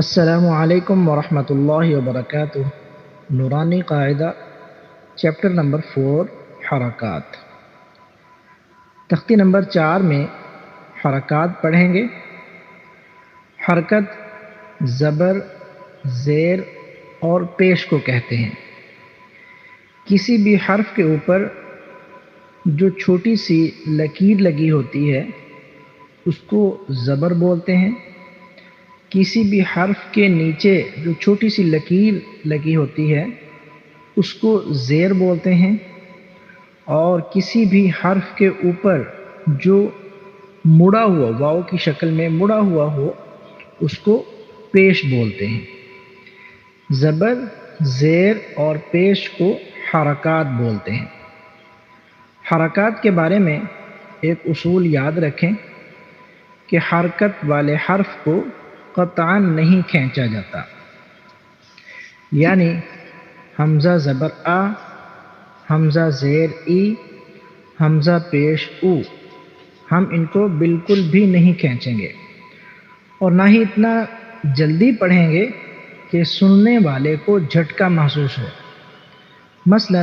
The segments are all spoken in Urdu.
السلام علیکم ورحمۃ اللہ وبرکاتہ۔ نورانی قاعدہ چیپٹر نمبر 4 حرکات، تختی نمبر 4 میں حرکات پڑھیں گے۔ حرکت زبر، زیر اور پیش کو کہتے ہیں۔ کسی بھی حرف کے اوپر جو چھوٹی سی لکیر لگی ہوتی ہے اس کو زبر بولتے ہیں۔ کسی بھی حرف کے نیچے جو چھوٹی سی لکیر لگی ہوتی ہے اس کو زیر بولتے ہیں، اور کسی بھی حرف کے اوپر جو مڑا ہوا واؤ کی شکل میں مڑا ہوا ہو اس کو پیش بولتے ہیں۔ زبر، زیر اور پیش کو حرکات بولتے ہیں۔ حرکات کے بارے میں ایک اصول یاد رکھیں کہ حرکت والے حرف کو قطعاً نہیں کھینچا جاتا، یعنی حمزہ زبر آ، حمزہ زیر ای، حمزہ پیش او، ہم ان کو بالکل بھی نہیں کھینچیں گے، اور نہ ہی اتنا جلدی پڑھیں گے کہ سننے والے کو جھٹکا محسوس ہو۔ مثلا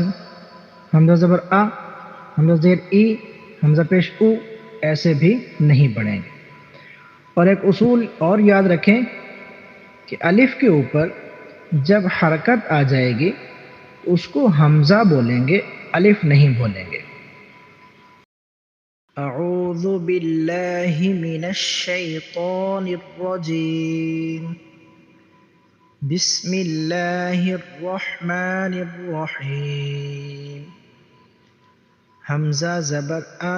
حمزہ زبر آ، حمزہ زیر ای، حمزہ پیش او ایسے بھی نہیں پڑھیں گے۔ اور ایک اصول اور یاد رکھیں کہ الف کے اوپر جب حرکت آ جائے گی اس کو حمزہ بولیں گے، الف نہیں بولیں گے۔ اعوذ باللہ من الشیطان الرجیم، بسم اللہ الرحمن الرحیم۔ حمزہ زبر آ،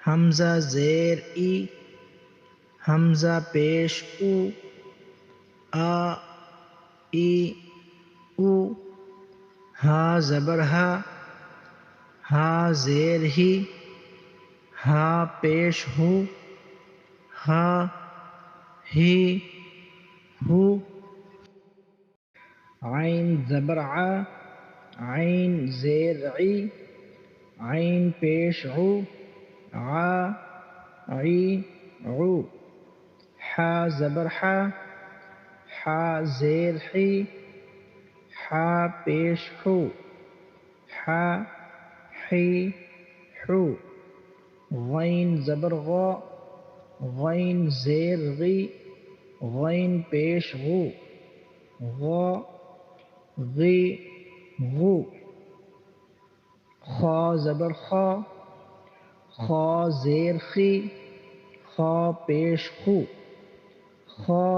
حمزہ زیر ای، حمزہ پیش او، آ ای او، ہا زبر ہا، ہا زیر ہی، ہا پیش ہو، ہا ہی ہو، عین زبر ع، عین زیر عی، عین پیش عو، ع عی عو، حا زبر حا، حا زیر حی، حا پیش حو، حا حی حو، غین زبر غا، غین زیر غی، غین پیش غو، غا غی غو، خا زبر خا، خا زیر خی، خا پیش خو، خا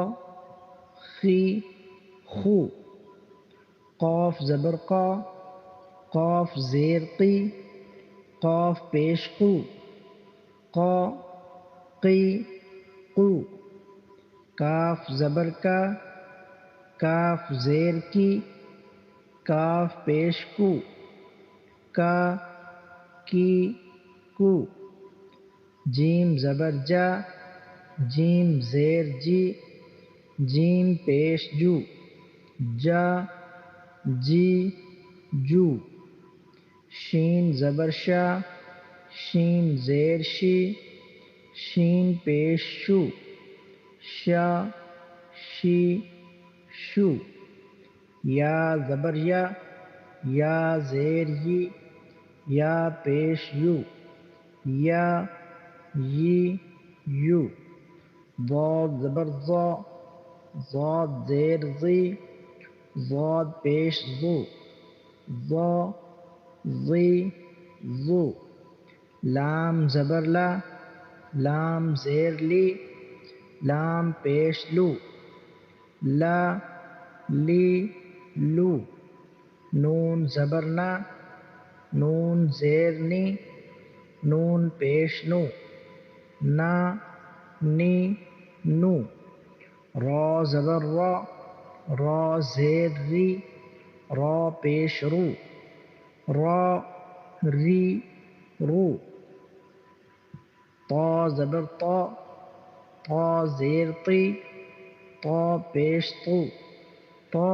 خی خو، قاف زبر قا، قاف زیر قی، قاف پیش قو، قا قی قو، کاف زبر کا، کاف زیر کی، کاف پیش کو، کا کی کو، جیم زبر جا، جیم زیر جی، جیم پیش جو، جا جی جو، شین زبر شا، شین زیر شی، شین پیش شو، شا شی شو، یا زبر یا، یا زیر یی، یا پیش یو، یا یی یو، ضاد زبر ضا، ضاد زیر ضی، ضاد پیش ضو، ضا ضی ضو، لام زبر لا، لام زیر لی، لام پیش لو، لا لی لو، نون زبر نا، نون زیر نی، نون پیش نو، نا نی نو، را زبر را، را زیر ری، را پیش رو، را ری رو، طا زبر طا، طا زیر طی، طا پیش طو، طا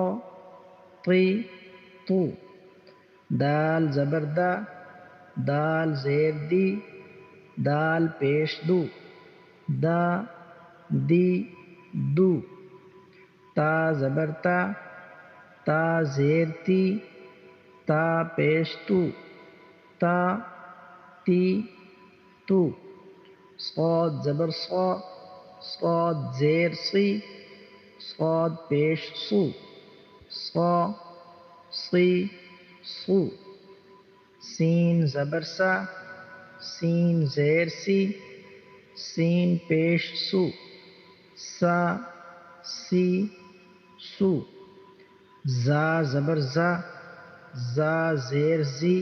طی طو، دال زبر دا، دال زیر دی، دال پیش دو، دا دی دو، تا زبر تا، تا زیر تی، تا پیش تو، تا تی تو. صاد زبر صا، صاد زیر سی، صاد پیش سو، صا سی سو. سین زبر سا، سین زیر سی، سین پیش سو، سا سی سو. زا زبر زا، زا زیر زی،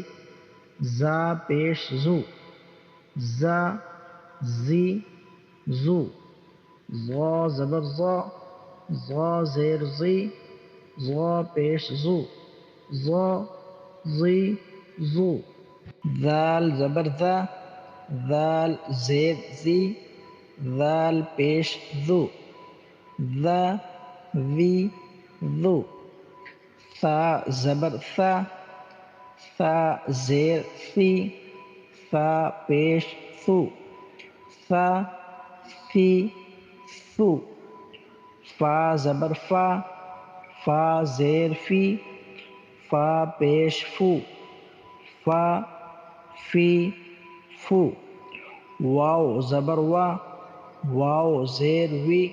زا پیش زو، زا زی زو. ظا زبر ظا، ظا زیر زی، ظا پیش زو، ظا زی زو. ذال زبر ذا، ذال زیر زی، ذال پیش ذو، ذا ذی ذو. ثا زبر ثا، ثا زیر ثی، ثا پیش ثو، ثا ثی ثو. فا زبر فا، فا زیر فی، فا پیش فو، فا فی فو. واو زبر وا، واو زیر وی،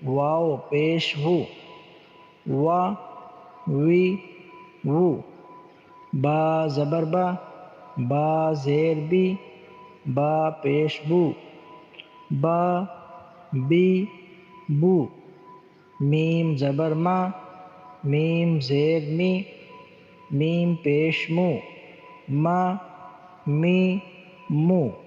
واو پیش وو، وا وی وو. با زبر با، با زیر بی، با پیش بو، با بی بو. میم زبر ما، میم زیر می، میم پیش مو، ما می مو.